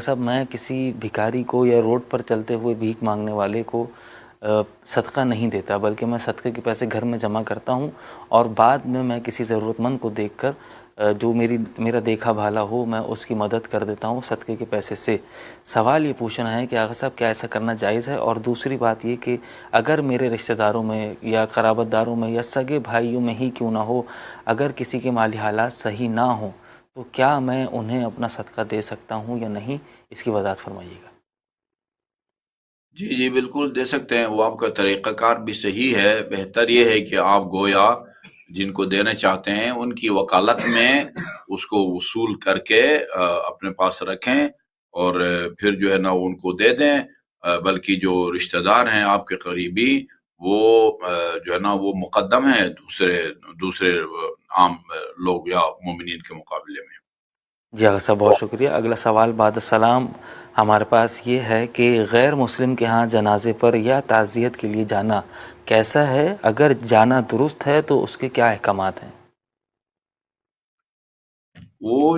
صاحب میں کسی بھکاری کو یا روڈ پر چلتے ہوئے بھیک مانگنے والے کو صدقہ نہیں دیتا، بلکہ میں صدقے کے پیسے گھر میں جمع کرتا ہوں اور بعد میں کسی ضرورت مند کو دیکھ کر جو میرا دیکھا بھالا ہو میں اس کی مدد کر دیتا ہوں صدقے کے پیسے سے۔ سوال یہ پوچھنا ہے کہ آغا صاحب کیا ایسا کرنا جائز ہے؟ اور دوسری بات یہ کہ اگر میرے رشتہ داروں میں یا قرابت داروں میں یا سگے بھائیوں میں ہی کیوں نہ ہو، اگر کسی کے مالی حالات صحیح نہ ہوں تو کیا میں انہیں اپنا صدقہ دے سکتا ہوں یا نہیں؟ اس کی وضاحت فرمائیے گا۔ جی جی بالکل دے سکتے ہیں، وہ آپ کا طریقہ کار بھی صحیح ہے۔ بہتر یہ ہے کہ آپ گویا جن کو دینا چاہتے ہیں ان کی وکالت میں اس کو وصول کر کے اپنے پاس رکھیں اور پھر جو ہے نا ان کو دے دیں۔ بلکہ جو رشتہ دار ہیں آپ کے قریبی وہ جو ہے نا وہ مقدم ہیں دوسرے عام لوگ یا مومنین کے مقابلے میں۔ جی آغا صاحب بہت شکریہ۔ اگلا سوال بعد السلام ہمارے پاس یہ ہے کہ غیر مسلم کے ہاں جنازے پر یا تعزیت کے لیے جانا کیسا ہے؟ اگر جانا درست ہے تو اس کے کیا احکامات ہیں؟ وہ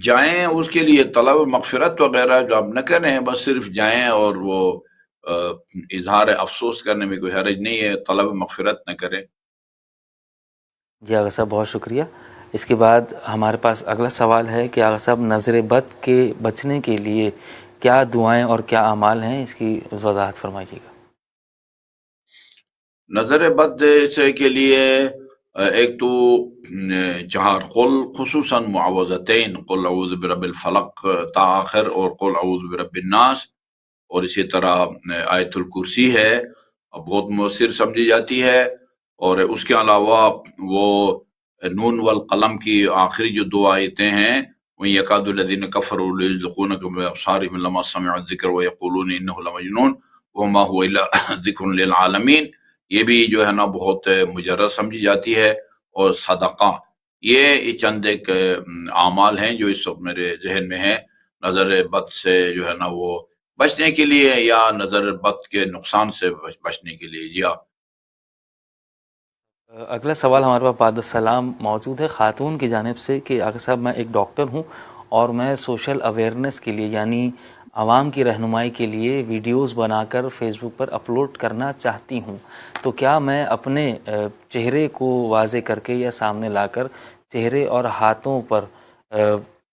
جائیں، اس کے لیے طلب مغفرت وغیرہ جو آپ نہ کریں، بس صرف جائیں اور وہ اظہار افسوس کرنے میں کوئی حرج نہیں ہے، طلب مغفرت نہ کریں۔ جی آغا صاحب بہت شکریہ۔ اس کے بعد ہمارے پاس اگلا سوال ہے کہ آغا صاحب نظر بد کے بچنے کے لیے کیا دعائیں اور کیا اعمال ہیں؟ اس کی وضاحت فرمائیے گا۔ نظر بد سے کے لیے ایک تو چہار قل، خصوصاً معوذتین، قل اعوذ برب الفلق تا آخر اور قل اعوذ برب الناس، اور اسی طرح آیت الکرسی ہے، بہت مؤثر سمجھی جاتی ہے۔ اور اس کے علاوہ وہ نون والقلم کی آخری جو دو آیتیں ہیں، وہ یکاد الذین کفروا لیزلقونکم بابصارہم لما سمعوا الذکر ویقولون انہ لمجنون وما هو الا ذکر للعالمین، یہ بھی جو ہے نا بہت مجرد سمجھی جاتی ہے۔ اور صدقہ، یہ چند ایک اعمال ہیں جو اس وقت میرے ذہن میں ہیں نظر بد سے جو ہے نا وہ بچنے کے لیے، یا نظر بد کے نقصان سے بچنے کے لیے۔ جی ہاں۔ اگلا سوال ہمارے پاس بعد السلام موجود ہے خاتون کی جانب سے کہ آغا صاحب میں ایک ڈاکٹر ہوں اور میں سوشل اویئرنیس کے لیے یعنی عوام کی رہنمائی کے لیے ویڈیوز بنا کر فیس بک پر اپلوڈ کرنا چاہتی ہوں، تو کیا میں اپنے چہرے کو واضح کر کے یا سامنے لا کر چہرے اور ہاتھوں پر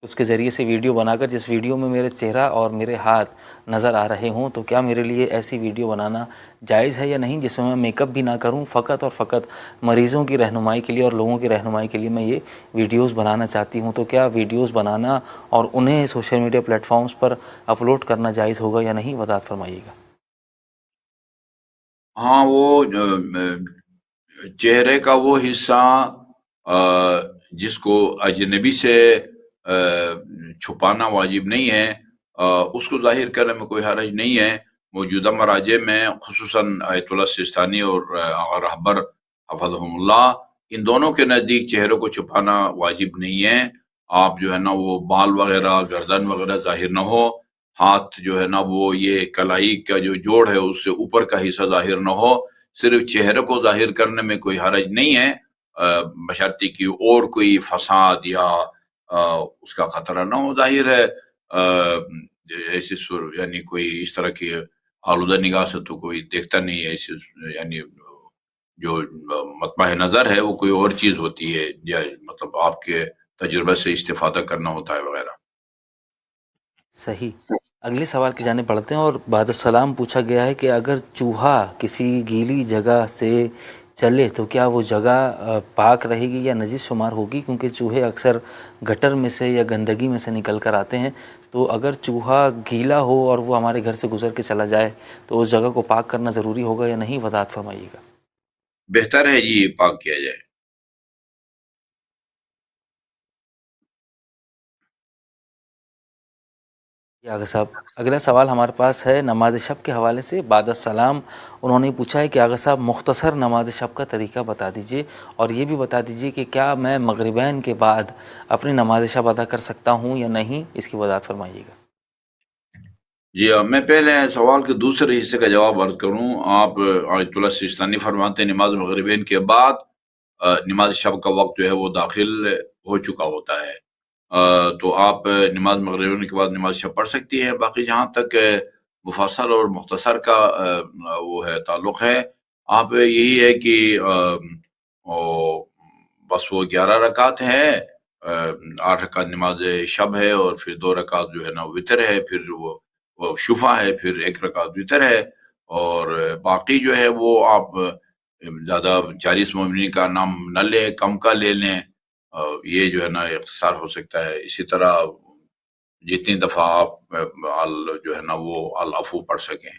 اس کے ذریعے سے ویڈیو بنا کر جس ویڈیو میں میرے چہرہ اور میرے ہاتھ نظر آ رہے ہوں، تو کیا میرے لیے ایسی ویڈیو بنانا جائز ہے یا نہیں، جس میں میں میک اپ بھی نہ کروں، فقط اور فقط مریضوں کی رہنمائی کے لیے اور لوگوں کی رہنمائی کے لیے میں یہ ویڈیوز بنانا چاہتی ہوں؟ تو کیا ویڈیوز بنانا اور انہیں سوشل میڈیا پلیٹ فارمز پر اپلوڈ کرنا جائز ہوگا یا نہیں؟ وضاحت فرمائیے گا۔ ہاں، وہ چہرے کا وہ حصہ جس کو اجنبی سے چھپانا واجب نہیں ہے، اس کو ظاہر کرنے میں کوئی حرج نہیں ہے۔ موجودہ مراجع میں خصوصاً آیت اللہ سستانی اور آغا رہبر حفظہم اللہ، ان دونوں کے نزدیک چہرے کو چھپانا واجب نہیں ہے۔ آپ جو ہے نا وہ بال وغیرہ، گردن وغیرہ ظاہر نہ ہو، ہاتھ جو ہے نا وہ یہ کلائی کا جو جوڑ ہے اس سے اوپر کا حصہ ظاہر نہ ہو، صرف چہرے کو ظاہر کرنے میں کوئی حرج نہیں ہے، بشرطی کی اور کوئی فساد یا اس کا خطرہ نہ ہو۔ ظاہر ہے ایسی یعنی کوئی اس طرح کی آلودہ نگاہ سے تو کوئی دیکھتا نہیں ہے، ایسی یعنی جو مطمع نظر ہے وہ کوئی اور چیز ہوتی ہے، یا مطلب آپ کے تجربے سے استفادہ کرنا ہوتا ہے وغیرہ۔ صحیح۔ اگلے سوال کی جانب بڑھتے ہیں، اور بعد السلام پوچھا گیا ہے کہ اگر چوہا کسی گیلی جگہ سے چلے تو کیا وہ جگہ پاک رہے گی یا نجس شمار ہوگی؟ کیونکہ چوہے اکثر گٹر میں سے یا گندگی میں سے نکل کر آتے ہیں، تو اگر چوہا گیلا ہو اور وہ ہمارے گھر سے گزر کے چلا جائے تو اس جگہ کو پاک کرنا ضروری ہوگا یا نہیں؟ وضاحت فرمائیے گا۔ بہتر ہے جی یہ پاک کیا جائے۔ جی آغا صاحب اگلا سوال ہمارے پاس ہے نماز شب کے حوالے سے۔ بعد السلام انہوں نے پوچھا ہے کہ آغا صاحب مختصر نماز شب کا طریقہ بتا دیجئے، اور یہ بھی بتا دیجئے کہ کیا میں مغربین کے بعد اپنی نماز شب ادا کر سکتا ہوں یا نہیں؟ اس کی وضاحت فرمائیے گا۔ جی میں پہلے سوال کے دوسرے حصے کا جواب عرض کروں۔ آپ آیت اللہ سستانی فرماتے ہیں نماز مغربین کے بعد نماز شب کا وقت جو ہے وہ داخل ہو چکا ہوتا ہے، تو آپ نماز مغرب ہونے کے بعد نماز شب پڑھ سکتی ہیں. باقی جہاں تک مفصل اور مختصر کا وہ ہے تعلق ہے، آپ یہی ہے کہ بس وہ 11 رکعت ہے، 8 رکعت نماز شب ہے، اور پھر 2 رکعت جو ہے نا وتر ہے، پھر وہ شفع ہے، پھر 1 رکعت وتر ہے، اور باقی جو ہے وہ آپ زیادہ 40 مومنین کا نام نہ لیں، کم کا لے لیں. یہ جو ہے نا اختصار ہو سکتا ہے. اسی طرح جتنی دفعہ آپ جو ہے نا وہ العفو پڑھ سکیں.